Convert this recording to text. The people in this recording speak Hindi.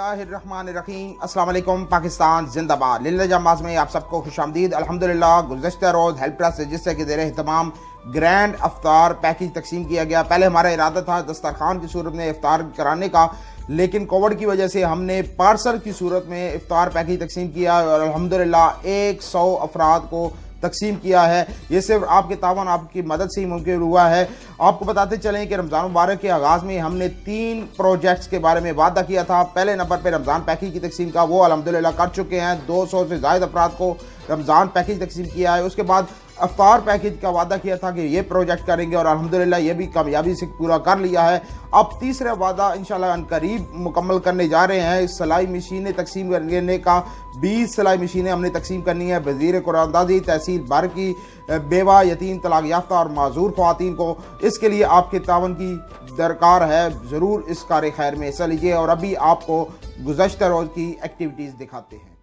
बिस्मिल्लाहिर्रहमानिर्रहीम। अस्सलाम वालेकुम। पाकिस्तान जिंदाबाद। लिल्ला जमाज में आप सबको खुशामदीद। अल्हम्दुलिल्लाह गुज़श्ता रोज़ हेल्प डेस्क रजिस्टर के ज़ेरे एहतमाम ग्रैंड अफ्तार पैकेज तकसीम किया गया। पहले हमारा इरादा था दस्तरखान की सूरत में इफ्तार कराने का, लेकिन कोविड की वजह से हमने पार्सल की सूरत में इफ्तार पैकेज तकसीम किया और अल्हम्दुलिल्लाह 100 अफराद को तकसीम किया है। ये सिर्फ आपके तावन आपकी मदद से ही मुमकिन हुआ है। आपको बताते चलें कि रमज़ान मुबारक के आगाज़ में हमने 3 प्रोजेक्ट्स के बारे में वादा किया था। पहले नंबर पर रमज़ान पैकेज की तकसीम का, वो अल्हम्दुलिल्लाह कर चुके हैं। 200 से ज़ायद अफराद को रमज़ान पैकेज तकसीम किया है। उसके बाद अफ्तार पैकेज का वादा किया था कि ये प्रोजेक्ट करेंगे और अल्हम्दुलिल्लाह ये भी कामयाबी से पूरा कर लिया है। अब तीसरा वादा इंशाल्लाह अनकरीब मुकम्मल करने जा रहे हैं। सिलाई मशीनें तकसीम करने का 20 सिलाई मशीनें हमने तकसीम करनी है वज़ीर कुरानदाजी तहसील बर की बेवा, यतीम, तलाक याफ्ता और माजूर ख़वातीन को। इसके लिए आपके तावन की दरकार है। ज़रूर इस कार खैर में हिस्सा लीजिए और अभी आपको गुज़श्ता रोज़ की एक्टिविटीज़ दिखाते हैं।